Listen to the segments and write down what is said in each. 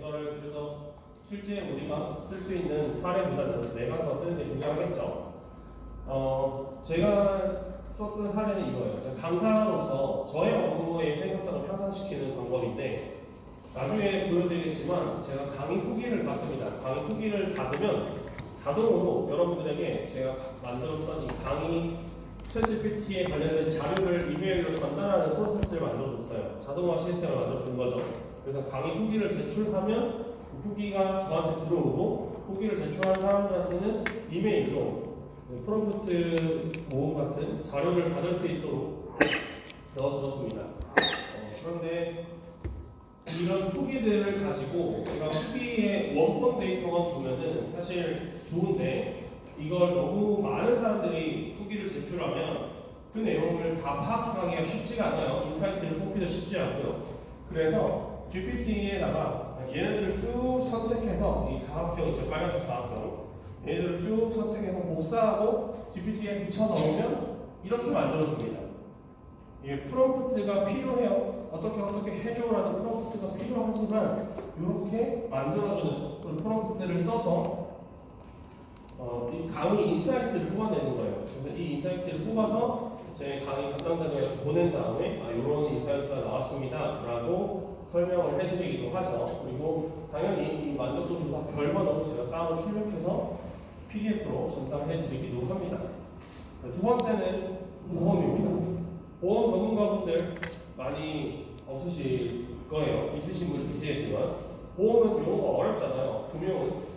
이거를 그래도 실제 우리가 쓸 수 있는 사례보다는 내가 더 쓰는 게 중요하겠죠. 제가 썼던 사례는 이거예요. 제가 강사로서 저의 업무의 생산성을 향상시키는 방법인데 나중에 보여드리겠지만 제가 강의 후기를 받습니다. 강의 후기를 받으면 자동으로 여러분들에게 제가 만들었던 이 강의 챗GPT에 관련된 자료를 이메일로 전달하는 프로세스를 만들어줬어요. 자동화 시스템을 만들어준 거죠. 그래서 강의 후기를 제출하면 그 후기가 저한테 들어오고 후기를 제출한 사람들한테는 이메일로 프롬프트 모음 같은 자료를 받을 수 있도록 넣어두었습니다. 그런데 이런 후기들을 가지고 제가 후기의 원본 데이터만 보면은 사실 좋은데 이걸 너무 많은 사람들이 후기를 제출하면 그 내용을 다 파악하기가 쉽지가 않아요. 인사이트를 뽑기도 쉽지 않고요. 그래서 GPT에다가 얘네들을 쭉 선택해서 이 사각형 이제 빨간색 사각형 얘네들을 쭉 선택해서 복사하고 GPT에 붙여 넣으면 이렇게 만들어줍니다. 이게 프롬프트가 필요해요. 어떻게 해줘라는 프롬프트가 필요하지만 이렇게 만들어주는 프롬프트를 써서 이 강의 인사이트를 뽑아내는 거예요. 그래서 이 인사이트를 뽑아서 제 강의 담당자에게 보낸 다음에 이런 인사이트가 나왔습니다 라고 설명을 해드리기도 하죠. 그리고 당연히 이 만족도 조사 결과도 제가 따로 출력해서 PDF로 전달해드리기도 합니다. 두 번째는 보험입니다. 보험 전문가분들 많이 없으실 거예요. 있으신 분은 기대했지만 보험은 용어가 어렵잖아요. 금융은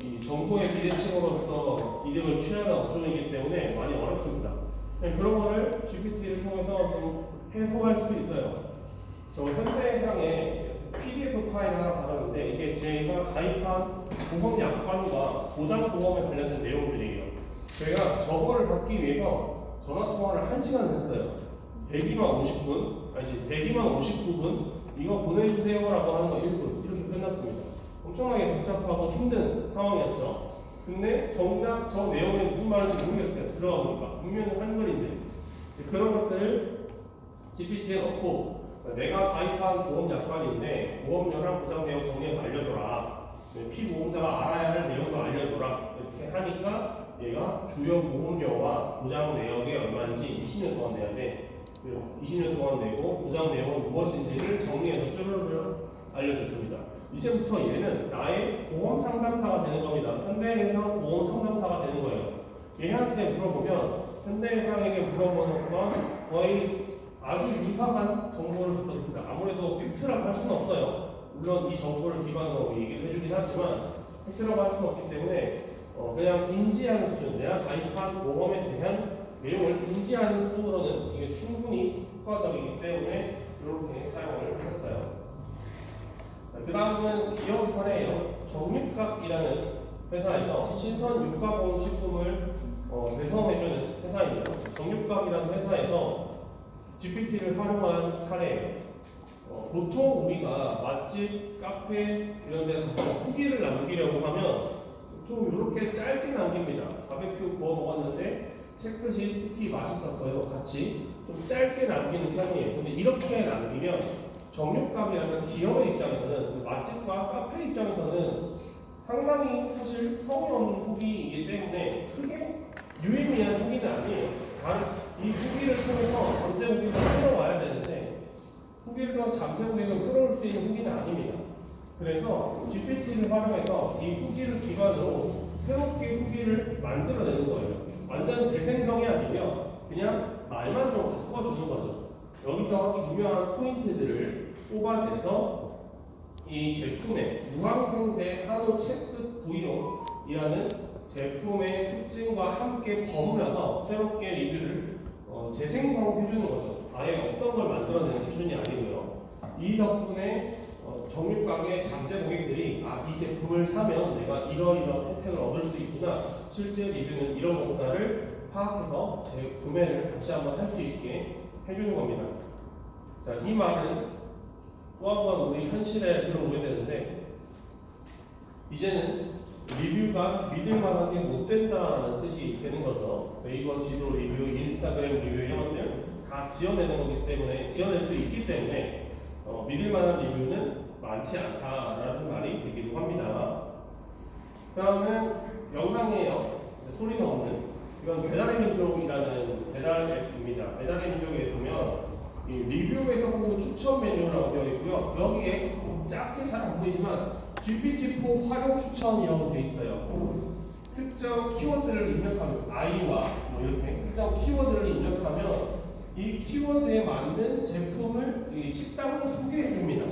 이 정보의 비대칭으로서 이득을 취하는 업종이기 때문에 많이 어렵습니다. 그런 거를 GPT를 통해서 좀 해소할 수 있어요. 저 현대해상에 PDF 파일 하나 받았는데 이게 제가 가입한 보험 약관과 보장 보험에 관련된 내용들이에요. 제가 저거를 받기 위해서 전화 통화를 1시간 했어요. 대기만 50분, 대기만 59분, 이거 보내주세요라고 하는 거 1분 이렇게 끝났습니다. 엄청나게 복잡하고 힘든 상황이었죠. 근데 정작 저 내용이 무슨 말인지 모르겠어요. 들어가 보니까 분명히 한글인데 그런 것들을 GPT에 넣고 내가 가입한 보험 약관인데 보험료랑 보장 내용 정리해서 알려줘라. 피보험자가 알아야 할 내용도 알려줘라. 이렇게 하니까 얘가 주요 보험료와 보장 내역이 얼마인지 20년 동안 내야 돼. 20년 동안 내고 보장 내용은 무엇인지를 정리해서 쭈르르 알려줬습니다. 이제부터 얘는 나의 보험 상담사가 되는 겁니다. 현대해상 보험 상담사가 되는 거예요. 얘한테 물어보면 현대해상에게 물어보는 건 거의 아주 유사한 정보를 갖다 줍니다. 아무래도 팩트라고 할 수는 없어요. 물론 이 정보를 기반으로 얘기를 해주긴 하지만 팩트라고 할 수는 없기 때문에 그냥 인지하는 수준, 내가 가입한 보험에 대한 내용을 인지하는 수준으로는 이게 충분히 효과적이기 때문에 이렇게 사용을 했었어요. 그 다음은 기업 사례예요. 정육각이라는 회사에서 신선 육가공 식품을 배송해주는 회사입니다. 정육각이라는 회사에서 GPT를 활용한 사례예요. 보통 우리가 맛집, 카페 이런 데 가서 후기를 남기려고 하면 보통 이렇게 짧게 남깁니다. 바베큐 구워 먹었는데 체크시 특히 맛있었어요. 같이 좀 짧게 남기는 편이에요. 근데 이렇게 남기면 정육각이라는 기업의 입장에서는 맛집과 카페 입장에서는 상당히 사실 성의 없는 후기이기 때문에 크게 유의미한 후기는 아니에요. 단 이 후기를 통해서 잠재 고객을 끌어와야 되는데 후기를 통해서 잠재 고객을 끌어올 수 있는 후기는 아닙니다. 그래서 GPT를 활용해서 이 후기를 기반으로 새롭게 후기를 만들어내는 거예요. 완전 재생성이 아니고요. 그냥 말만 좀 바꿔주는 거죠. 여기서 중요한 포인트들을 뽑아내서 이 제품의 무항생제 한우 채끝 부위용이라는 제품의 특징과 함께 버무려서 새롭게 리뷰를 재생성해주는 거죠. 아예 없던 걸 만들어내는 수준이 아니고요. 이 덕분에 정육각의 잠재 고객들이 이 제품을 사면 내가 이러이러한 혜택을 얻을 수 있구나, 실제 리뷰는 이런 거구나를 파악해서 제 구매를 다시 한번 할 수 있게 해주는 겁니다. 자, 이 말은 또 한 번 우리 현실에 들어오게 되는데 이제는 리뷰가 믿을 만한 게 못 된다는 뜻이 되는 거죠. 네이버 지도 리뷰, 인스타그램 리뷰 이런 것들 다 지어내는 거기 때문에 지어낼 수 있기 때문에 믿을 만한 리뷰는 많지 않다라는 말이 되기도 합니다. 다음은 영상이에요. 소리가 없는 이건 배달의 민족이라는 배달 앱입니다. 배달의 민족에 보면 이 리뷰에서 보면 추천 메뉴라고 되어 있고요. 여기에 작게 잘 안 보이지만 GPT-4 활용 추천이라고 되어 있어요. 특정 키워드를 입력하면 아이와 뭐 이렇게 특정 키워드를 입력하면 이 키워드에 맞는 제품을 이 식당으로 소개해 줍니다.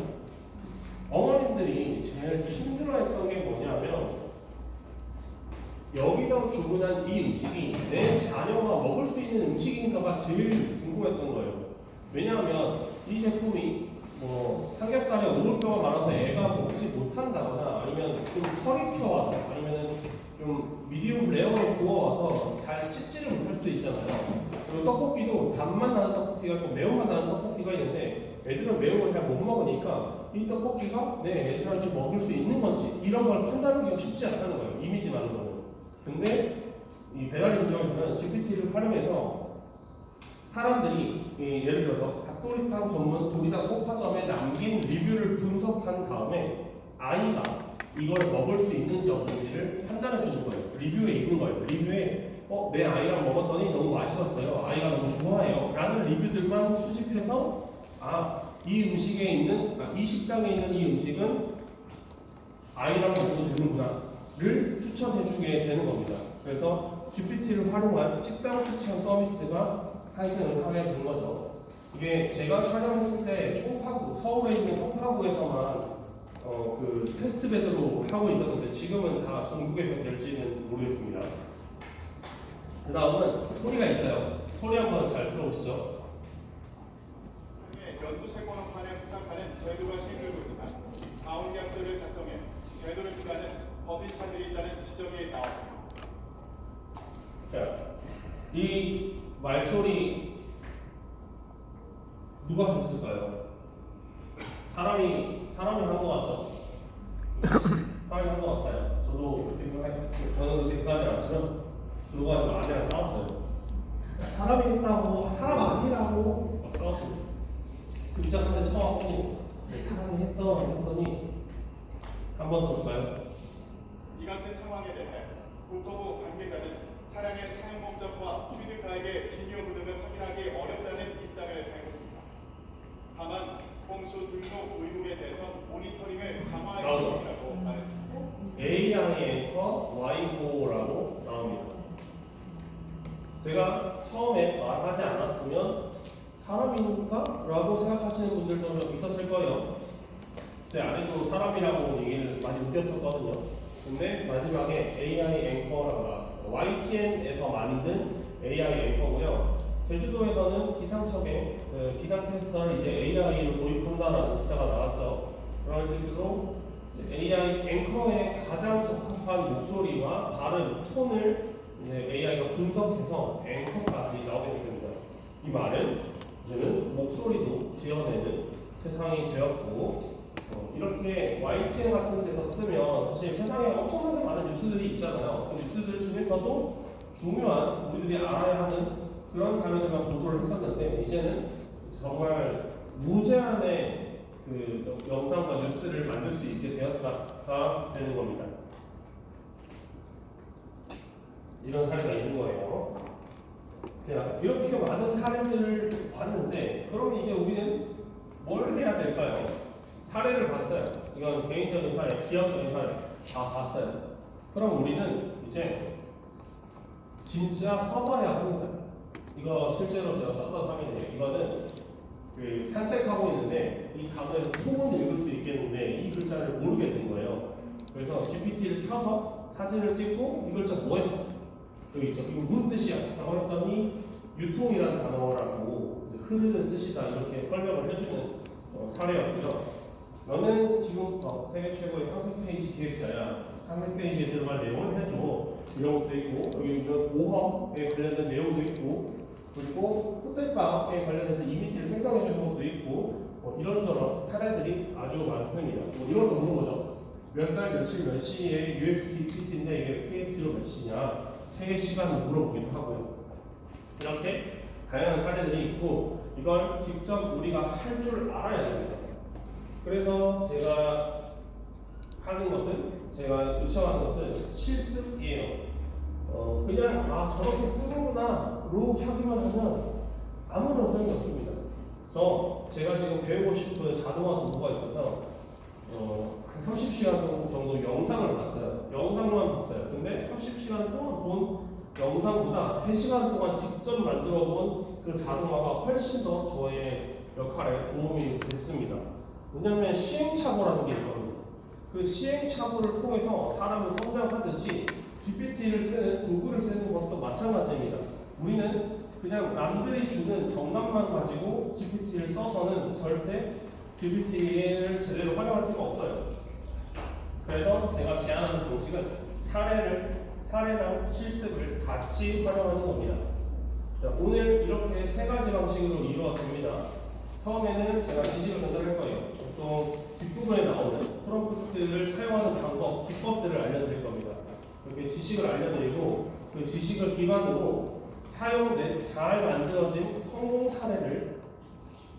어머님들이 제일 힘들어했던 게 뭐냐면 여기서 주문한 이 음식이 내 자녀가 먹을 수 있는 음식인가가 제일 궁금했던 거예요. 왜냐하면 이 제품이 뭐 삼겹살에 오돌뼈가 많아서 애가 먹지 못한다거나 아니면 좀 설이 튀어와서 아니면 좀 미디움 레어로 구워와서 잘 씹지를 못할 수도 있잖아요. 그리고 떡볶이도 단맛 나는 떡볶이가 있고 매운맛 나는 떡볶이가 있는데 애들은 매운 걸 잘 못 먹으니까 이 떡볶이가 내 애들한테 먹을 수 있는 건지 이런 걸 판단하기가 쉽지 않다는 거예요. 이미지 많은 거는. 근데 이 배달 인증에서는 GPT를 활용해서 사람들이 예를 들어서 닭도리탕 전문 도리닭 호파점에 남긴 리뷰를 분석한 다음에 아이가 이걸 먹을 수 있는지 없는지를 판단해 주는 거예요. 리뷰에 있는 거예요. 리뷰에 내 아이랑 먹었더니 너무 맛있었어요. 아이가 너무 좋아해요. 라는 리뷰들만 수집해서 이 음식에 있는 이 식당에 있는 이 음식은 아이랑 먹어도 되는구나를 추천해 주게 되는 겁니다. 그래서 GPT를 활용한 식당 추천 서비스가 탄생을 하게 된 거죠. 이게 제가 촬영했을 때 서울에 있는 송파구에서만 그 테스트베드로 하고 있었는데 지금은 다 전국에서 될지는 모르겠습니다. 그 다음은 소리가 있어요. 소리 한번 잘 들어보시죠. 연두세권판에 부착하는 제도가 시행되고 있지만 가온계약서를 작성해 제도를 규하는 법인차들이 있다는 지적이 나왔습니다. 자, 이 말소리 누가 했을까요? 사람이 한 것 같죠? 사람이 한 것 같아요. 저는 그렇게 생각하지 않지만 그거 가지고 아내랑 싸웠어요. 사람이 했다고 사람 아니라고 막 싸웠습니다. 급작 한 대 쳐갖고 사람이 했어 했더니 한 번 더 볼까요? 이 같은 상황에 대해 국토부 관계자는 차량의 사용 목적과 취득가액의 진위 부등을 확인하기 어렵다는 입장을 밝혔습니다. 다만 공수 등록 의무에 대해서 모니터링을 강화할 예정이라고 말했습니다. AI 앵커 Y5라고 나옵니다. 제가 처음에 말하지 않았으면 사람인가? 라고 생각하시는 분들도 있었을 거예요. 제 아내도 사람이라고 얘기를 많이 웃겼었거든요. 근데 마지막에 AI 앵커라고 나왔습니다. YTN에서 만든 AI 앵커고요. 제주도에서는 기상청에 기상캐스터를 이제 AI를 도입한다라는 기사가 나왔죠. 그런 식으로 AI 앵커의 가장 적합한 목소리와 발음, 톤을 AI가 분석해서 앵커까지 나오게 됐습니다. 이 말은 이제는 목소리도 지어내는 세상이 되었고 이렇게 YTN 같은 데서 쓰면 사실 세상에 엄청나게 많은 뉴스들이 있잖아요. 그 뉴스들 중에서도 중요한 우리들이 알아야 하는 그런 자료들만 보도를 했었는데 이제는 정말 무제한의 그 영상과 뉴스를 만들 수 있게 되었다가 되는 겁니다. 이런 사례가 있는 거예요. 이렇게 많은 사례들을 봤는데 그럼 이제 우리는 뭘 해야 될까요? 사례를 봤어요. 이건 개인적인 사례, 기업적인 사례 다 봤어요. 그럼 우리는 이제 진짜 써봐야 합니다. 이거 실제로 제가 썼던 화면이에요. 이거는 그 산책하고 있는데 이 단어에서 통은 읽을 수 있겠는데 이 글자를 모르게 된 거예요. 그래서 GPT를 켜서 사진을 찍고 이 글자 뭐예요? 여기 있죠. 이거 무슨 뜻이야? 라고 했더니 유통이라는 단어라고 흐르는 뜻이다 이렇게 설명을 해주는 사례였고요. 너는 지금부터 세계 최고의 상세 페이지 기획자야. 상세 페이지에 들어갈 내용을 해줘. 이런 것도 있고 여기 있는 보험에 관련된 내용도 있고 그리고 호텔방에 관련해서 이미지를 생성해 주는 것도 있고 이런저런 사례들이 아주 많습니다. 이런 거 보는 거죠. 몇 달 며칠 몇 시에 USB PT인데 이게 KST로 몇 시냐 세계 시간을 물어보기도 하고요. 이렇게 다양한 사례들이 있고 이걸 직접 우리가 할 줄 알아야 됩니다. 그래서 제가 하는 것은, 제가 요청하는 것은 실습이에요. 그냥 저렇게 쓰는구나로 하기만 하면 아무런 소용이 없습니다. 제가 지금 배우고 싶은 자동화 도구가 있어서 한 30시간 정도 영상을 봤어요. 영상만 봤어요. 근데 30시간 동안 본 영상보다 3시간 동안 직접 만들어 본 그 자동화가 훨씬 더 저의 역할에 도움이 됐습니다. 왜냐하면 시행착오라는 게 있거든요. 그 시행착오를 통해서 사람은 성장하듯이 GPT를 쓰는, 도구를 쓰는 것도 마찬가지입니다. 우리는 그냥 남들이 주는 정답만 가지고 GPT를 써서는 절대 GPT를 제대로 활용할 수가 없어요. 그래서 제가 제안하는 방식은 사례랑 실습을 같이 활용하는 겁니다. 자, 오늘 이렇게 3가지 방식으로 이루어집니다. 처음에는 제가 지식을 전달할 거예요. 보통 뒷부분에 나오는 프롬프트를 사용하는 방법, 기법들을 알려드릴 겁니다. 이렇게 지식을 알려드리고 그 지식을 기반으로 사용된 잘 만들어진 성공 사례를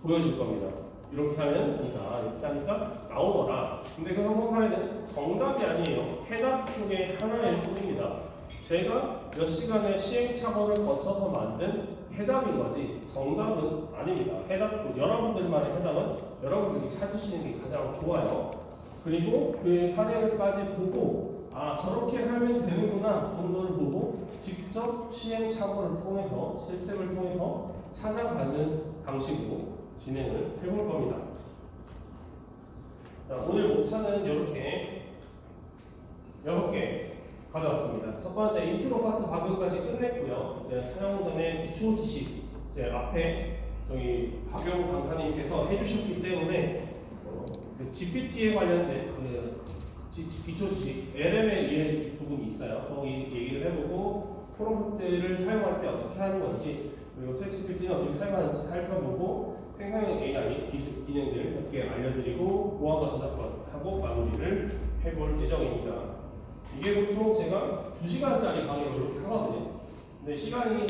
보여줄 겁니다. 이렇게 하니까 나오더라. 근데 그 성공 사례는 정답이 아니에요. 해답 중에 하나일 뿐입니다. 제가 몇 시간의 시행착오를 거쳐서 만든 해답인 거지 정답은 아닙니다. 해답도 여러분들만의 해답은 여러분들이 찾으시는 게 가장 좋아요. 그리고 그 사례를까지 보고 저렇게 하면 되는구나 정도를 보고 직접 시행착오를 통해서 실습을 통해서 찾아가는 방식으로 진행을 해볼 겁니다. 자, 오늘 목차는 이렇게 6개 가져왔습니다. 첫 번째 인트로 파트 박용까지 끝냈고요. 이제 사용 전에 기초 지식 이제 앞에 저희 박용 강사님께서 해주셨기 때문에 그 GPT에 관련된 그 기초 지식 LM의 부분이 있어요. 거기 얘기를 해보고 프롬프트를 사용할 때 어떻게 하는 건지 그리고 챗GPT는 어떻게 사용하는지 살펴보고 생성형 AI 기능들 몇 개 알려드리고 보안과 저작권하고 마무리를 해볼 예정입니다. 이게 보통 제가 2시간짜리 강의를 이렇게 하거든요. 근데 시간이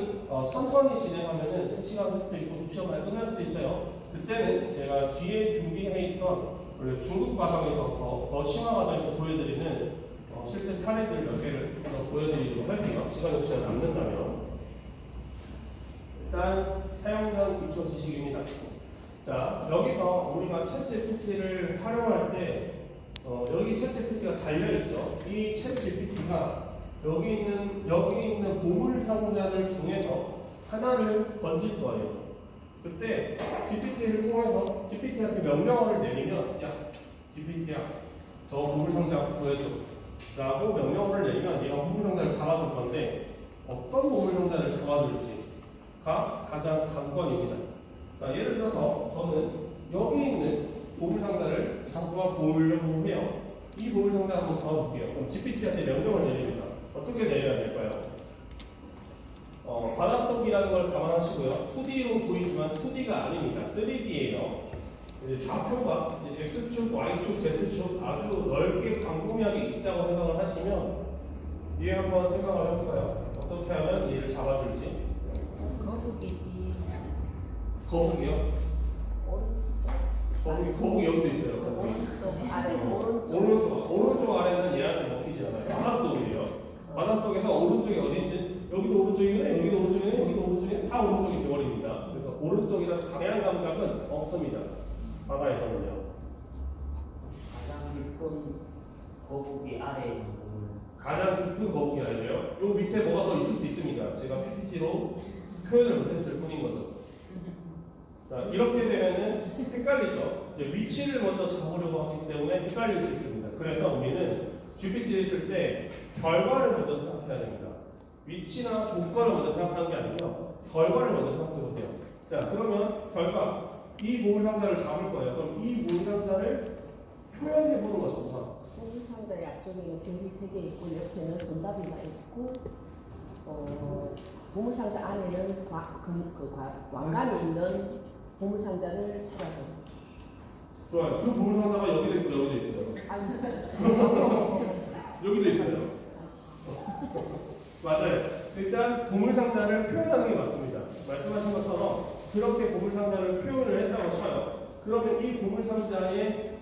천천히 진행하면은 3시간 할 수도 있고 2시간 만에 끝날 수도 있어요. 그때는 제가 뒤에 준비해 있던 원래 중급 과정에서 더 심화 과정에서 보여드리는 실제 사례들 몇 개를 보여드리도록 할게요. 시간이 혹시 남는다면. 일단 사용자 기초 지식입니다. 자, 여기서 우리가 챗GPT를 활용할 때 여기 챗GPT가 달려있죠. 이 챗GPT가 여기 있는 보물 상자들 중에서 하나를 건질 거예요. 그때 GPT를 통해서 GPT한테 명령어를 내리면 GPT야 저 보물 상자 구해줘 라고 명령어를 내리면 얘가 보물 상자를 잡아줄 건데 어떤 보물 상자를 잡아줄지가 가장 관건입니다. 자, 예를 들어서 저는 여기 있는 보물 상자를 잡아보려고 해요. 이 보물 상자 한번 잡아볼게요. 그럼 GPT한테 명령을 내립니다. 어떻게 내려야 될까요? 바닷속이라는 걸 감안하시고요. 2D로 보이지만 2D가 아닙니다. 3D예요. 이제 좌표가 X축, Y축, Z축 아주 넓게 광범위하게 있다고 생각을 하시면 얘 한번 생각을 해볼까요? 어떻게 하면 얘를 잡아줄지. 거북이요? 거북이 여기도 있어요. 오른쪽 아래는 얘한테 먹히지 않아요. 바닷속이에요. 바닷속에서 오른쪽이 어디인지 여기도 오른쪽이네, 여기도 오른쪽이네, 여기도 오른쪽이네, 다 오른쪽이 되어버립니다. 그래서 오른쪽이랑 방향 감각은 없습니다. 바다에서는요. 가장 깊은 거북이 아래에 있는 부분. 가장 깊은 거북이 아니에요. 요 밑에 뭐가 더 있을 수 있습니다. 제가 PPT로 표현을 못했을 뿐인 거죠. 자, 이렇게 되면은 헷갈리죠. 이제 위치를 먼저 잡으려고 하기 때문에 헷갈릴 수 있습니다. 그래서 우리는 GPT를 쓸 때 결과를 먼저 생각해야 됩니다. 위치나 조건을 먼저 생각하는 게 아니고요. 결과를 먼저 생각해 보세요. 자, 그러면 결과. 이 보물 상자를 잡을 거예요. 그럼 이 보물 상자를 표현해 보는 거죠, 우선. 보물 상자 앞쪽에는 별이 3개 있고 옆에는 손잡이가 있고 보물 상자 안에는 왕관이 있는 보물 상자를 찾아서. 좋아요. 그 보물 상자가 여기도 있고 여기도 있어요. 여기도 있어요. 맞아요. 일단 보물 상자를 표현하는 게 맞습니다. 말씀하신 것처럼 그렇게 보물 상자를 표현을 했다고 쳐요. 그러면 이 보물 상자의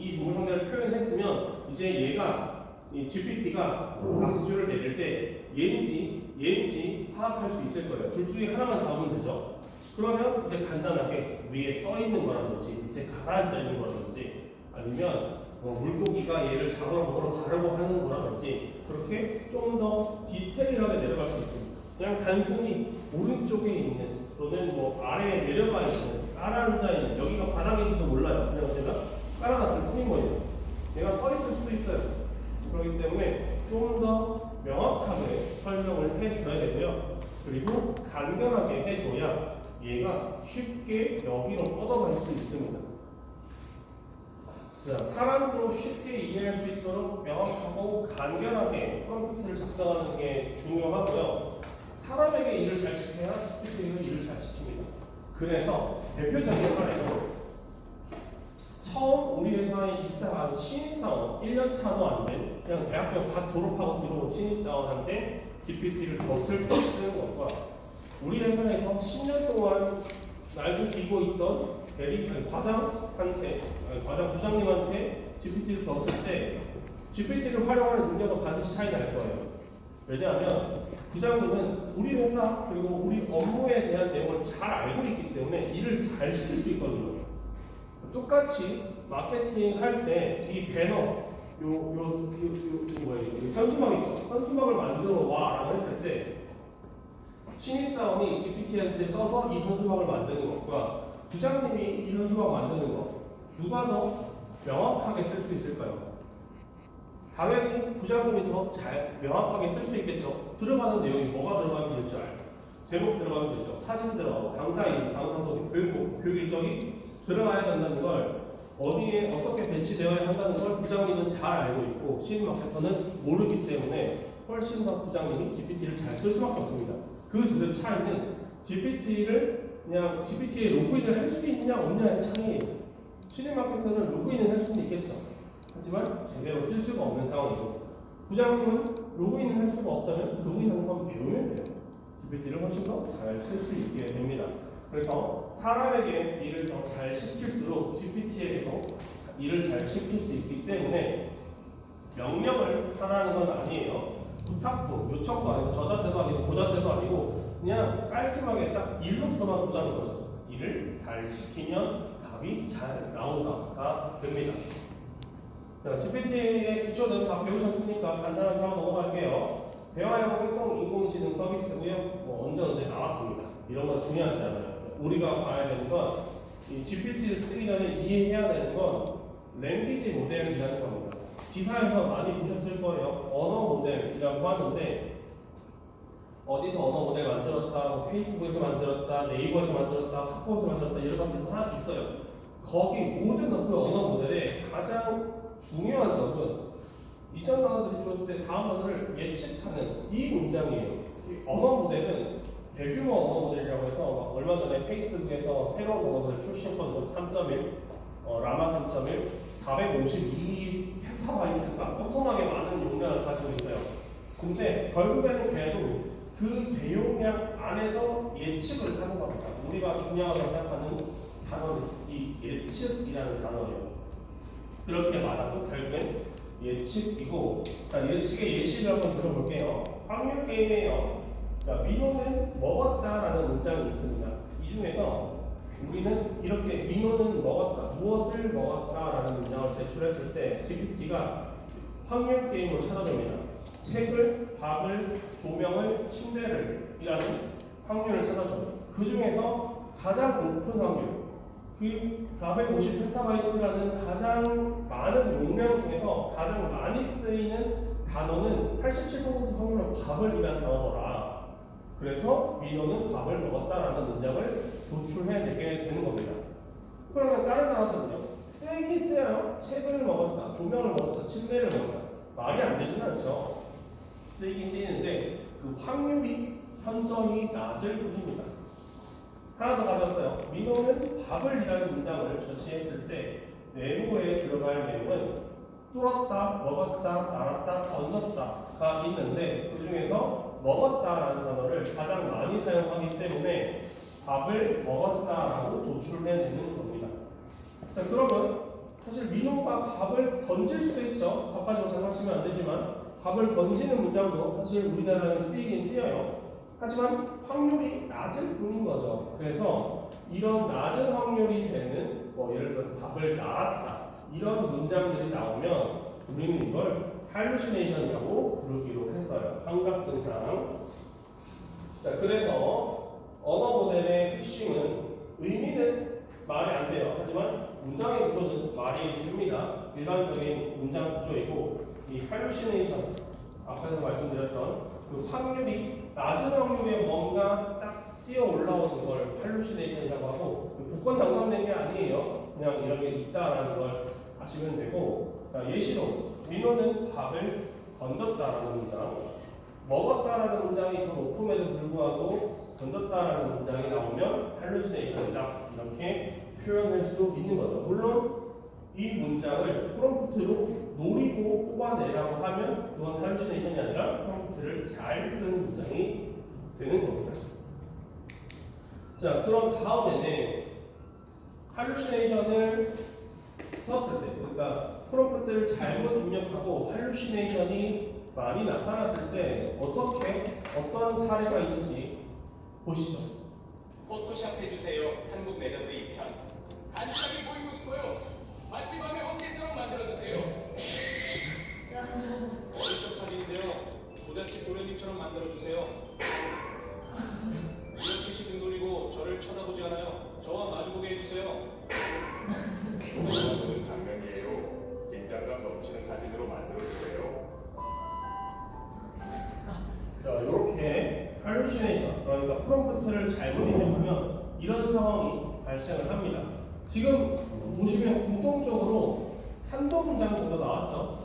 이 동물상자를 표현했으면 이제 얘가 이 GPT가 낚시줄을 내릴 때 얘인지 파악할 수 있을 거예요. 둘 중에 하나만 잡으면 되죠. 그러면 이제 간단하게 위에 떠 있는 거라든지 밑에 가라앉아 있는 거라든지 아니면 물고기가 얘를 잡으러 먹으러 가려고 하는 거라든지 그렇게 좀 더 디테일하게 내려갈 수 있습니다. 그냥 단순히 오른쪽에 있는 또는 뭐 아래에 내려가 있는 깔아앉아 있는 여기가 바닥인지도 몰라요. 그냥 제가 깔아놨을 뿐인 거예요. 얘가 떠 있을 수도 있어요. 그렇기 때문에 좀 더 명확하게 설명을 해줘야 되고요. 그리고 간결하게 해줘야 얘가 쉽게 여기로 뻗어갈 수 있습니다. 사람도 쉽게 이해할 수 있도록 명확하고 간결하게 프롬프트를 작성하는 게 중요하고요. 사람에게 일을 잘 시켜야 GPT가 일을 잘 시킵니다. 그래서 대표적인 사례로 처음 우리 회사에 입사한 신입사원 1년 차도 안 된 그냥 대학교 갓 졸업하고 들어온 신입사원한테 GPT를 줬을 때 쓰는 것과 우리 회사에서 10년 동안 날뛰고 있던 과장 부장님한테 GPT를 줬을 때 GPT를 활용하는 능력은 반드시 차이 날 거예요. 왜냐하면 부장님은 우리 회사 그리고 우리 업무에 대한 내용을 잘 알고 있기 때문에 일을 잘 시킬 수 있거든요. 똑같이 마케팅 할 때 이 배너 현수막 있죠? 현수막을 만들어 와라고 했을 때 신입사원이 GPT한테 써서 이 현수막을 만드는 것과 부장님이 이 현수막 만드는 것 누가 더 명확하게 쓸 수 있을까요? 당연히 부장님이 더 잘 명확하게 쓸 수 있겠죠. 들어가는 내용이 뭐가 들어가면 될 줄 알고 제목 들어가면 되죠. 사진 들어가고 강사 이름, 강사 소개, 교육 일정이 들어가야 된다는 걸 어디에 어떻게 배치되어야 한다는 걸 부장님은 잘 알고 있고 신입 마케터는 모르기 때문에 훨씬 더 부장님이 GPT를 잘 쓸 수밖에 없습니다. 그 둘의 차이는 GPT를 그냥 GPT에 로그인을 할 수 있냐 없냐의 차이예요. 신입 마케터는 로그인을 할 수는 있겠죠. 하지만 제대로 쓸 수가 없는 상황이고 부장님은 로그인을 할 수가 없다면 로그인하는 건 배우면 돼요. GPT를 훨씬 더 잘 쓸 수 있게 됩니다. 그래서 사람에게 일을 더 잘 시킬수록 GPT에게도 일을 잘 시킬 수 있기 때문에 명령을 하라는 건 아니에요. 부탁도, 요청도 아니고 저자세도 아니고 고자세도 아니고 그냥 깔끔하게 딱 일로서만 보자는 거죠. 일을 잘 시키면 답이 잘 나온다가 됩니다. GPT의 기초는 다 배우셨으니까 간단하게 한번 넘어갈게요. 대화형 생성 인공지능 서비스고요. 언제 나왔습니다. 이런 건 중요하지 않아요. 우리가 봐야 되는 건 이 GPT를 쓰기 전에 이해해야 되는 건 랭귀지 모델이라는 겁니다. 기사에서 많이 보셨을 거예요. 언어 모델이라고 하는데 어디서 언어 모델 만들었다, 페이스북에서 만들었다, 네이버에서 만들었다, 카카오에서 만들었다 이런 것들이 다 있어요. 거기 모든 그 언어 모델의 가장 중요한 점은 이전 단어들이 주어질 때 다음 단어를 예측하는 이 문장이에요. 이 언어 모델은 대규모 언어 모델이라고 해서 얼마 전에 페이스북에서 새로운 언어 모델 출시했거든요. 3.1, 라마 3.1, 452 펜타바이트가 엄청나게 많은 용량을 가지고 있어요. 근데 결국에는 걔도 그 대용량 안에서 예측을 하는 겁니다. 우리가 중요하다고 생각하는 단어는 이 예측이라는 단어예요. 그렇게 말하도 결국엔 예측이고, 예측의 예시를 한번 들어볼게요. 확률 게임이에요. 민호는 먹었다라는 문장이 있습니다. 이 중에서 우리는 이렇게 민호는 먹었다, 무엇을 먹었다라는 문장을 제출했을 때 GPT가 확률 게임을 찾아줍니다. 책을, 밥을, 조명을, 침대를 이라는 확률을 찾아줍니다. 그 중에서 가장 높은 확률, 그 450펜타바이트라는 가장 많은 용량 중에서 가장 많이 쓰이는 단어는 87% 확률로 밥을이라는 단어더라. 그래서 민호는 밥을 먹었다라는 문장을 도출해내게 되는 겁니다. 그러면 다른 단어들은요? 쓰이긴 쓰여요. 책을 먹었다, 조명을 먹었다, 침대를 먹었다. 말이 안 되진 않죠. 쓰이긴 쓰이는데 그 확률이 현저히 낮을 뿐입니다. 하나 더 가졌어요. 민호는 밥을 이라는 문장을 제시했을 때 네모에 들어갈 내용은 뚫었다, 먹었다, 날았다, 던졌다가 있는데 그 중에서 먹었다라는 단어를 가장 많이 사용하기 때문에 밥을 먹었다라고 도출해내는 겁니다. 자, 그러면 사실 민호가 밥을 던질 수도 있죠. 밥 가지고 장난치면 안 되지만 밥을 던지는 문장도 사실 우리나라는 쓰이긴 쓰여요. 하지만 확률이 낮을 뿐인 거죠. 그래서 이런 낮은 확률이 되는 예를 들어서 밥을 날았다 이런 문장들이 나오면 우리는 이걸 할루시네이션이라고 부르기로 했어요. 환각 증상. 자, 그래서 언어 모델의 핵심은 의미는 말이 안 돼요. 하지만 문장의 구조는 말이 됩니다. 일반적인 문장 구조이고 이 할루시네이션 앞에서 말씀드렸던 그 확률이 낮은 확률에 뭔가 딱 뛰어 올라오는 걸 할루시네이션이라고 하고 복권 당첨된 게 아니에요. 그냥 이런 게 있다라는 걸 아시면 되고 자, 예시로 민호는 밥을 던졌다라는 문장 먹었다라는 문장이 더 높음에도 불구하고 던졌다라는 문장이 나오면 할루시네이션이다 이렇게 표현할 수도 있는 거죠. 물론 이 문장을 프롬프트로 노리고 뽑아내라고 하면 그건 할루시네이션이 아니라 프롬프트를 잘 쓴 문장이 되는 겁니다. 자, 그럼 다음에는 할루시네이션을 썼을 때, 그러니까 프롬프트를 잘못 입력하고 할루시네이션이 많이 나타났을 때 어떤 사례가 있는지 보시죠. 포토샵 해주세요. 한국 레전드 2편. 간단하게 보이고 싶어요. 마치 밤의 번개처럼 만들어주세요. 어릴 적 사진인데요. 도자기 고래미처럼 만들어주세요. 이렇게 등 돌리고 저를 쳐다보지 않아요. 저와 마주보게 해주세요. 오늘 장면이에요. 긴장감 넘치는 사진으로 만들어주세요. 자, 이렇게 할루시네이션, 그러니까 프롬프트를 잘못 입력하면 이런 상황이 발생을 합니다. 지금 보시면 공통적으로 한도 문장 정도 나왔죠.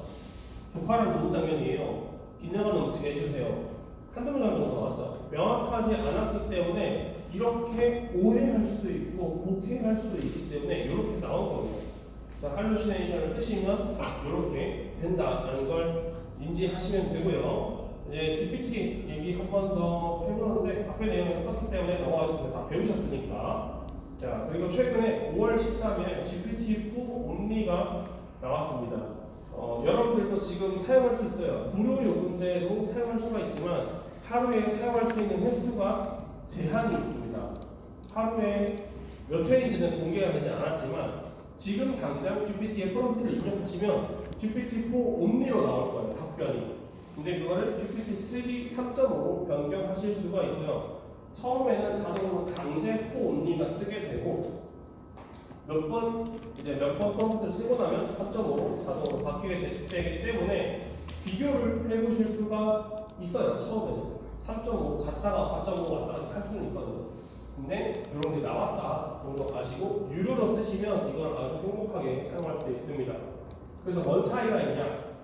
조카랑 노는 장면이에요. 긴장감 넘치게 해주세요. 한두 문장 정도 나왔죠. 명확하지 않았기 때문에 이렇게 오해할 수도 있고 오해할 수도 있기 때문에 이렇게 나온 겁니다. 그래서 할루시네이션을 쓰시면 이렇게 된다는 걸 인지하시면 되고요. 이제 GPT 얘기 한 번 더 해보는데 앞에 내용이 똑같기 때문에 넘어가겠습니다. 다 배우셨으니까. 자, 그리고 최근에 5월 13일 GPT-4 온리가 나왔습니다. 여러분들도 지금 사용할 수 있어요. 무료 요금제로 사용할 수가 있지만 하루에 사용할 수 있는 횟수가 제한이 있습니다. 하루에 몇 회인지는 공개가 되지 않았지만 지금 당장 GPT에 프롬프트를 입력하시면 GPT-4 온리로 나올 거예요. 답변이. 근데 그거를 GPT-3 3.5로 변경하실 수가 있고요. 처음에는 자동으로 강제 4 온리가 쓰게 되고 몇 번 프롬프트를 쓰고 나면 3.5로 자동으로 바뀌게 되기 때문에 비교를 해보실 수가 있어요. 처음에는 3.5 갔다가 4.5 갔다가 할 수는 있거든요. 근데 이런 게 나왔다 정도 아시고 유료로 쓰시면 이걸 아주 행복하게 사용할 수 있습니다. 그래서 뭔 차이가 있냐?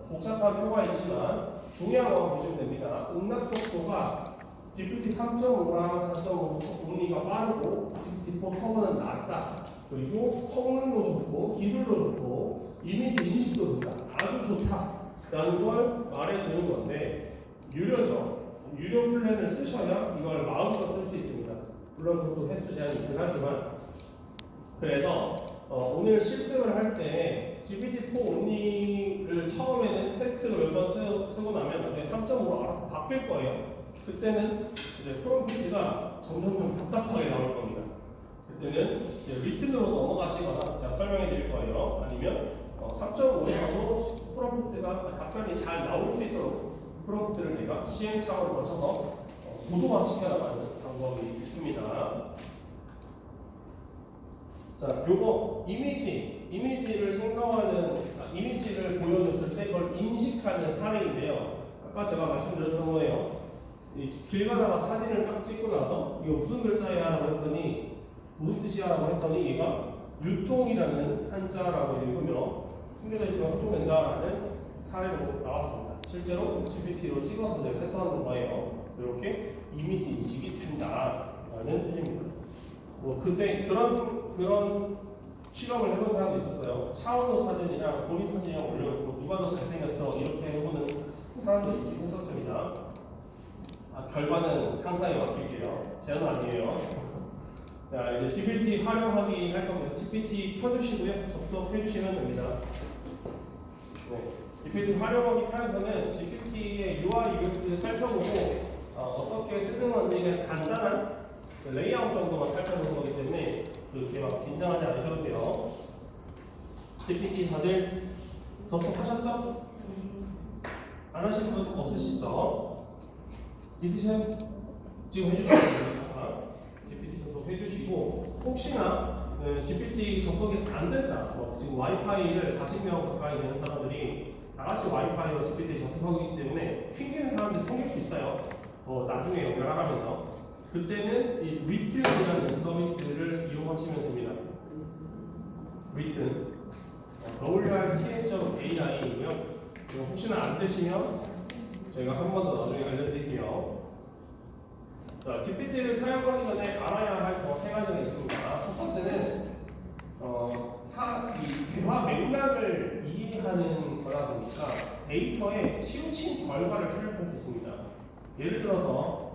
복잡한 표가 있지만 중요한 거 보시면 됩니다. 응답 속도가 GPT 3.5랑 4.5 온리가 빠르고 GPT-4 터보는 낮다. 그리고 성능도 좋고 기술도 좋고 이미지 인식도 좋다. 아주 좋다라는 걸 말해주는 건데 유료죠. 유료 플랜을 쓰셔야 이걸 마음껏 쓸 수 있습니다. 물론 그것도 횟수 제한이 있긴 하지만 그래서 오늘 실습을 할 때 GPT-4 온리를 처음에는 테스트로 몇 번 쓰고 나면 나중에 3.5로 알아서 바뀔 거예요. 그때는 이제 프롬프트가 점점점 답답하게 나올 겁니다. 그때는 이제 리튼으로 넘어가시거나 제가 설명해 드릴 거예요. 아니면 3.5에서도 프롬프트가 답변이 잘 나올 수 있도록 프롬프트를 제가 시행착오를 거쳐서 고도화 시켜나가는 방법이 있습니다. 자, 요거 이미지를 생성하는 이미지를 보여줬을 때 그걸 인식하는 사례인데요. 아까 제가 말씀드렸던 거예요. 길 가다가 사진을 딱 찍고 나서 이거 무슨 글자야라고 했더니 무슨 뜻이야라고 했더니 얘가 유통이라는 한자라고 읽으며 숨겨져 있지만 소통된다라는 사례로 나왔습니다. 실제로 GPT로 찍어서 제가 했던 거예요. 이렇게 이미지 인식이 된다라는 뜻입니다. 그때 그런 실험을 해본 사람도 있었어요. 차은우 사진이랑 본인 사진이랑 올려놓고 누가 더 잘생겼어 이렇게 해보는 사람도 있긴 했었습니다. 결과는 상상에 맡길게요. 제는 아니에요. 자, 이제 GPT 활용하기 할 겁니다. GPT 켜주시고요. 접속 접속해 주시면 됩니다. 네. GPT 활용하기 편에서는 GPT의 UI, UX를 살펴보고 어떻게 쓰는 건지 그냥 간단한 레이아웃 정도만 살펴보는 거기 때문에 그렇게 막 긴장하지 않으셔도 돼요. GPT 다들 접속하셨죠? 안 하신 분 없으시죠? 있으셔요? 지금 해주시면 됩니다. GPT 접속해 주시고 혹시나 GPT 접속이 안 된다. 지금 와이파이를 40명 가까이 되는 사람들이 다 같이 와이파이로 GPT 접속하기 때문에 튕기는 사람들이 생길 수 있어요. 나중에 연결하면서 그때는 이 위튼이라는 서비스를 이용하시면 됩니다. 위튼 WRTN.AI이고요. 혹시나 안 되시면 저희가 한 번 더 나중에 알려드릴게요. 자, GPT를 사용하기 전에 알아야 할 세 가지가 있습니다. 첫 번째는 이 대화 맥락을 이해하는 거다 보니까 데이터에 치우친 결과를 출력할 수 있습니다. 예를 들어서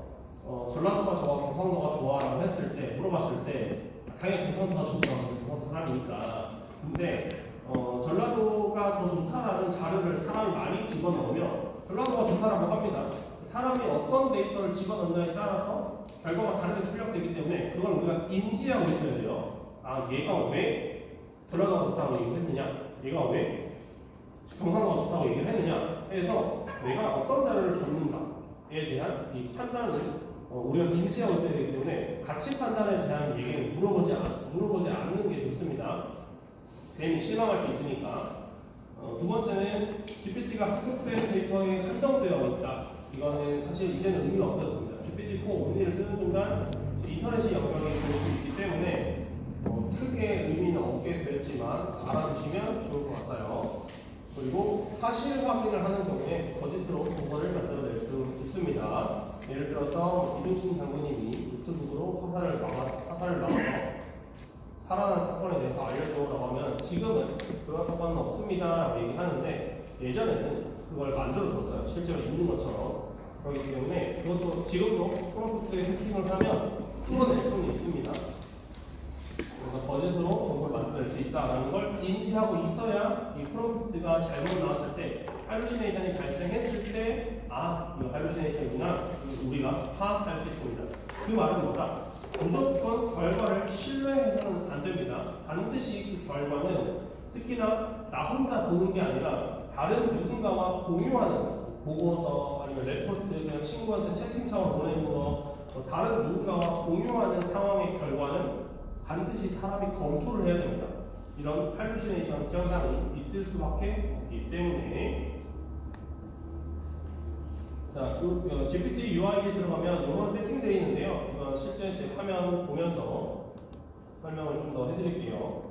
전라도가 좋아, 경상도가 좋아라고 했을 때 물어봤을 때 당연히 경상도가 좋죠. 경상도 사람이니까. 근데 전라도가 더 좋다라는 자료를 사람이 많이 집어넣으면 전라도가 좋다라고 합니다. 사람이 어떤 데이터를 집어넣느냐에 따라서 결과가 다르게 출력되기 때문에 그걸 우리가 인지하고 있어야 돼요. 얘가 왜 전라도가 좋다고 얘기를 했느냐, 얘가 왜 경상도가 좋다고 얘기를 했느냐 해서 내가 어떤 자료를 줬는가에 대한 이 판단을 우리가 인지하고 있어야 되기 때문에 가치 판단에 대한 얘기를 물어보지 않는 게 좋습니다. 괜히 실망할 수 있으니까. 두 번째는 GPT가 학습된 데이터에 한정되어 있다. 이거는 사실 이제는 의미가 없어졌습니다. GPT-4 온리를 쓰는 순간 인터넷이 연결이 될 수 있기 때문에 크게 의미는 없게 됐지만 알아두시면 좋을 것 같아요. 그리고 사실 확인을 하는 경우에 거짓으로 정보를 만들어낼 수 있습니다. 예를 들어서 이순신 장군님이 노트북으로 화살을 막아서 살아난 사건에 대해서 알려주라고 하면 지금은 그런 사건은 없습니다 라고 얘기하는데 예전에는 그걸 만들어줬어요. 실제로 있는 것처럼. 그렇기 때문에 그것도 지금도 프롬프트에 해킹을 하면 풀어낼 수는 있습니다. 그래서 거짓으로 정보를 만들어낼 수 있다는 걸 인지하고 있어야 이 프롬프트가 잘못 나왔을 때 할루시네이션이 발생했을 때 이거 할루시네이션이구나 우리가 파악할 수 있습니다. 그 말은 뭐다? 무조건 결과를 신뢰해서는 안 됩니다. 반드시 그 결과는 특히나 나 혼자 보는 게 아니라 다른 누군가와 공유하는 보고서 아니면 레포트 그냥 친구한테 채팅창으로 보내는 거 다른 누군가와 공유하는 상황의 결과는 반드시 사람이 검토를 해야 됩니다. 이런 할루시네이션 현상이 있을 수밖에 없기 때문에 자, GPT UI에 들어가면 이런 세팅되어 있는데요. 이건 실제 제 화면 보면서 설명을 좀 더 해드릴게요.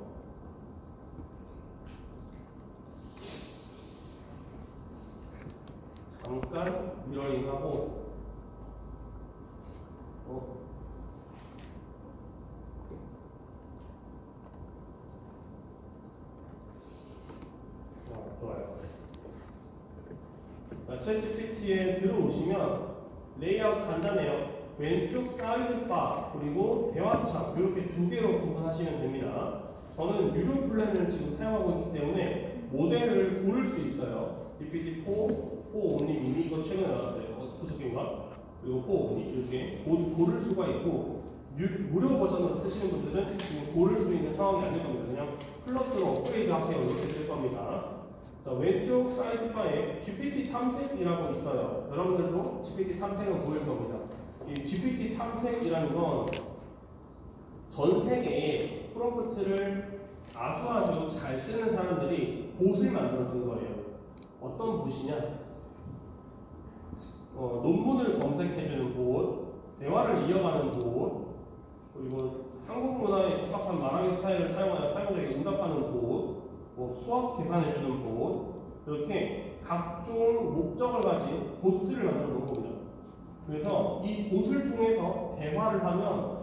잠깐 미러링하고 좋아요. 챗GPT에 들어오시면 레이아웃 간단해요. 왼쪽 사이드바 그리고 대화창 이렇게 두 개로 구분하시면 됩니다. 저는 유료 플랜을 지금 사용하고 있기 때문에 모델을 고를 수 있어요. GPT-4 온리 미니 이거 최근에 나왔어요. 그저께인가? 그리고 4 온리 이렇게 고를 수가 있고 무료 버전으로 쓰시는 분들은 지금 고를 수 있는 상황이 아닐 겁니다. 그냥 플러스로 업그레이드 하세요 이렇게 될 겁니다. 자, 왼쪽 사이드바에 GPT 탐색이라고 있어요. 여러분들도 GPT 탐색을 보일 겁니다. 이 GPT 탐색이라는 건 전 세계에 프롬프트를 아주 잘 쓰는 사람들이 봇을 만들어둔 거예요. 어떤 봇이냐? 논문을 검색해주는 봇, 대화를 이어가는 봇, 그리고 한국 문화에 적합한 말하기 스타일을 사용하여 사용자에게 응답하는 봇, 수학 계산해주는 봇, 이렇게 각종 목적을 가진 봇들을 만들어 놓은 겁니다. 그래서 이 봇을 통해서 대화를 하면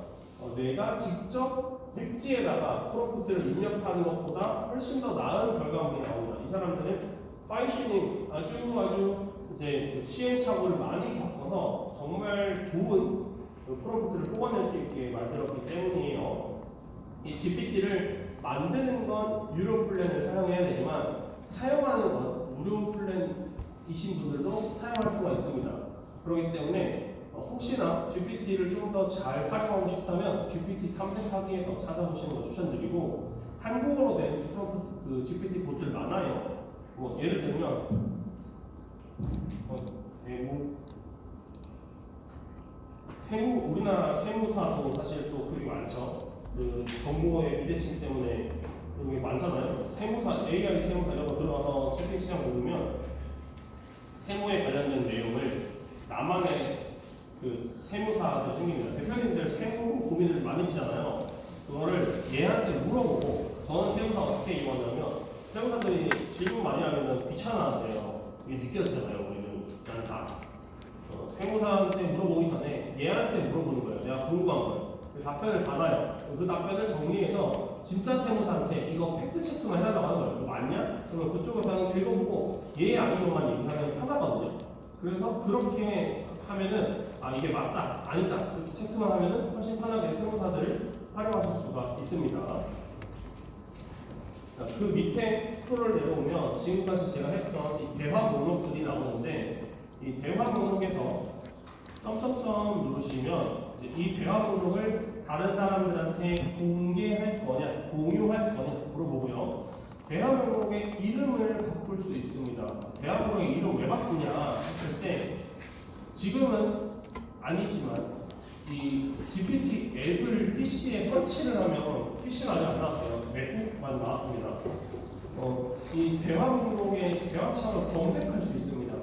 내가 직접 백지에다가 프롬프트를 입력하는 것보다 훨씬 더 나은 결과물이 나옵니다. 이 사람들은 파이튜닝 아주 이제 시행착오를 많이 겪어서 정말 좋은 프롬프트를 뽑아낼 수 있게 만들었기 때문이에요. 이 GPT를 만드는 건 유료 플랜을 사용해야 되지만 사용하는 건 무료 플랜이신 분들도 사용할 수가 있습니다. 그렇기 때문에 혹시나 GPT를 좀 더 잘 활용하고 싶다면 GPT 탐색하기에서 찾아보시는 거 추천드리고 한국어로 된 그 GPT 보트들 많아요. 뭐 예를 들면 세무 우리나라 세무사도 사실 또 그게 많죠. 그 정보의 비대칭 때문에 그게 많잖아요. 세무사 AI 세무사 이런 거 들어가서 채팅 시장 보면 세무에 관련된 내용을 나만의 그 세무사가 생깁니다. 대표님들 세무 고민을 많으시잖아요. 그거를 얘한테 물어보고 저는 세무사 어떻게 이용하냐면 세무사들이 질문 많이 하면 귀찮아한대요. 이게 느껴지잖아요. 우리는 난 다 세무사한테 물어보기 전에 얘한테 물어보는 거예요. 내가 궁금한 거. 그 답변을 받아요. 그 답변을 정리해서 진짜 세무사한테 이거 팩트 체크만 해달라고 하는 거예요. 이거 맞냐? 그러면 그쪽에서 읽어보고 예 아니로만 얘기하면 편하거든요. 그래서 그렇게 하면은 아 이게 맞다 아니다 이렇게 체크만 하면은 훨씬 편하게 세무사들을 활용하실 수가 있습니다. 그 밑에 스크롤을 내려오면 지금까지 제가 했던 이 대화 목록들이 나오는데 이 대화 목록에서 점점점 누르시면 이제 이 대화 목록을 다른 사람들한테 공개할 거냐 공유할 거냐 물어보고요. 대화 목록의 이름을 바꿀 수 있습니다. 대화 목록의 이름 왜 바꾸냐 했을 때 지금은 아니지만 이 GPT 앱을 PC에 설치를 하면 PC는 아직 안 나왔어요. 맥북만 나왔습니다. 이 대화 목록의 대화창을 검색할 수 있습니다.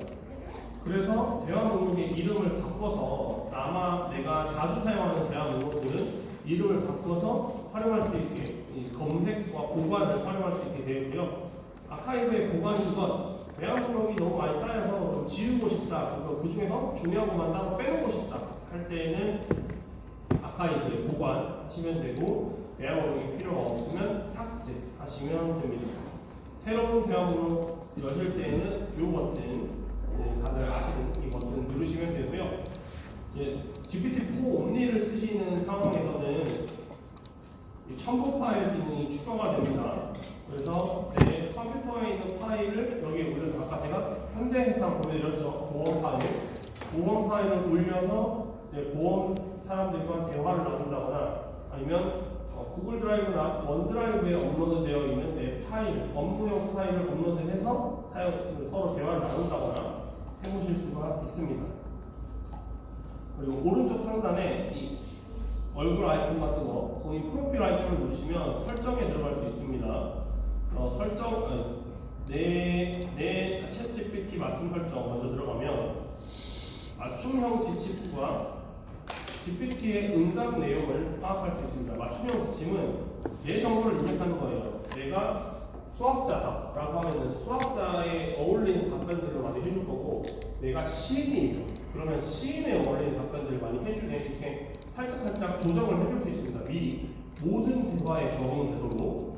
그래서 대화 목록의 이름을 바꿔서 아마 내가 자주 사용하는 대화 목록들은 이름을 바꿔서 활용할 수 있게 이 검색과 보관을 활용할 수 있게 되어 있고요. 아카이브에 보관인 건 대화 목록이 너무 많이 쌓여서 좀 지우고 싶다. 그 중에서 중요한 것만 따로 빼놓고 싶다 할 때에는 아카이브에 보관하시면 되고 대화 목록이 필요가 없으면 삭제하시면 됩니다. 새로운 대화 목록 여실 때에는 이 버튼 다들 아시는 이 버튼 누르시면 되고요. GPT-4 옴니를 쓰시는 상황에서는 이 첨부 파일 기능이 추가가 됩니다. 그래서 내 컴퓨터에 있는 파일을 여기에 올려서 아까 제가 현대해상 보여드렸죠. 보험 파일을 올려서 이제 보험 사람들과 대화를 나눈다거나 아니면 구글 드라이브나 원드라이브에 업로드되어 있는 내 파일, 업무용 파일을 업로드해서 서로 대화를 나눈다거나 해보실 수가 있습니다. 그리고 오른쪽 상단에 이 얼굴 아이콘 같은 거, 본인 프로필 아이콘을 누르시면 설정에 들어갈 수 있습니다. 내 챗GPT 맞춤 설정 먼저 들어가면 맞춤형 지침과 GPT의 응답 내용을 파악할 수 있습니다. 맞춤형 지침은 내 정보를 입력하는 거예요. 내가 수학자다라고 하면 수학자에 어울리는 답변들을 많이 해줄 거고 내가 시인이에요. 그러면 시인에 어울리는 답변들을 많이 해주네. 이렇게 살짝 조정을 해줄 수 있습니다. 미리 모든 대화에 적용되도록.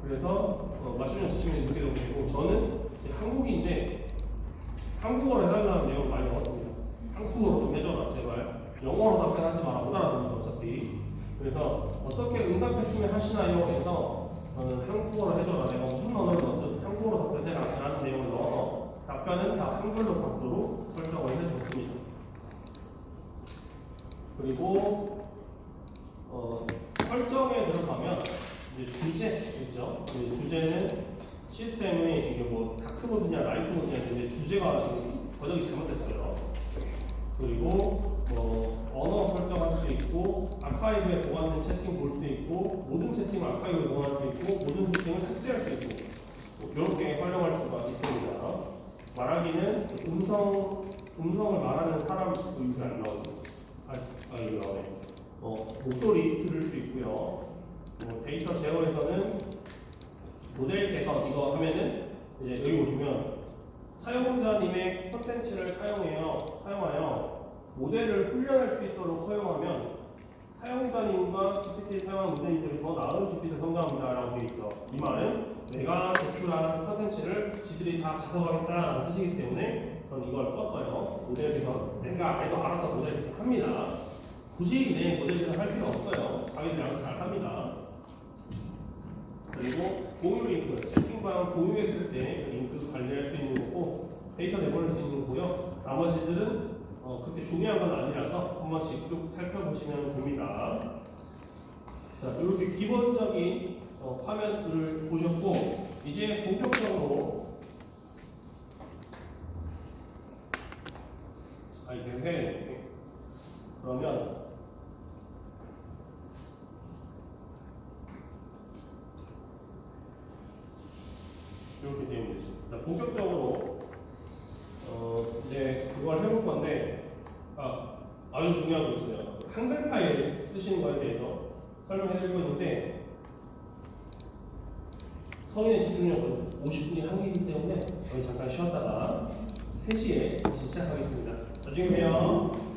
그래서 맞춤형 지침이 이렇게 되고 저는 한국인데 한국어로 해달라는 내용 많이 넣었습니다. 한국어로 좀 해줘라 제발. 영어로 답변하지 마라. 못 알아듣는다 어차피. 그래서 어떻게 응답했으면 하시나요? 해서 저는 한국어로 해줘라. 내가 무슨 언어를 넣었든 한국어로 답변해라 라는 내용을 넣어서 답변은 다 한글로 받도록 설정을 해줬습니다. 그리고 설정에 들어가면 이제 주제 있죠. 주제는 시스템의 이게 뭐 다크모드냐 라이트모드냐 있는데 주제가 번역이 잘못됐어요. 그리고 언어 설정할 수 있고 아카이브에 보관된 채팅 볼 수 있고 모든 채팅을 아카이브에 보관할 수 있고 모든 채팅을 삭제할 수 있고 이렇게 활용할 수가 있습니다. 말하기는 음성을 말하는 사람 이게 안 나오죠. 이거 나오네. 목소리 들을 수 있고요. 데이터 제어에서는 모델 개선 이거 하면은 이제 여기 보시면 사용자님의 콘텐츠를 사용하여 모델을 훈련할 수 있도록 허용하면 사용자님과 GPT를 사용한 모델들이 더 나은 GPT를 성장합니다라고 되어 있죠. 이 말은 내가 제출한 콘텐츠를 지들이 다 가져가겠다라는 뜻이기 때문에 저는 이걸 껐어요. 모델 개선 내가 애도 알아서 모델 개선합니다. 굳이 내 모델 개선 할 필요 없어요. 자기들이 알아서 잘 합니다. 그리고 공유 링크, 채팅방 공유했을 때 링크 관리할 수 있는 거고 데이터 내보낼 수 있는 거고요. 나머지들은 그렇게 중요한 건 아니라서 한 번씩 쭉 살펴보시면 됩니다. 자, 이렇게 기본적인 화면을 보셨고 이제 본격적으로 아이템 회의 그러면 이렇게 되면 되죠. 자, 본격적으로 이제 그걸 해볼 건데 아주 중요한 거 있어요. 한글 파일 쓰시는 거에 대해서 설명해드리고 있는데 성인의 집중력은 50분이 한계이기 때문에 저희 잠깐 쉬었다가 3시에 다시 시작하겠습니다. 나중에 봬요.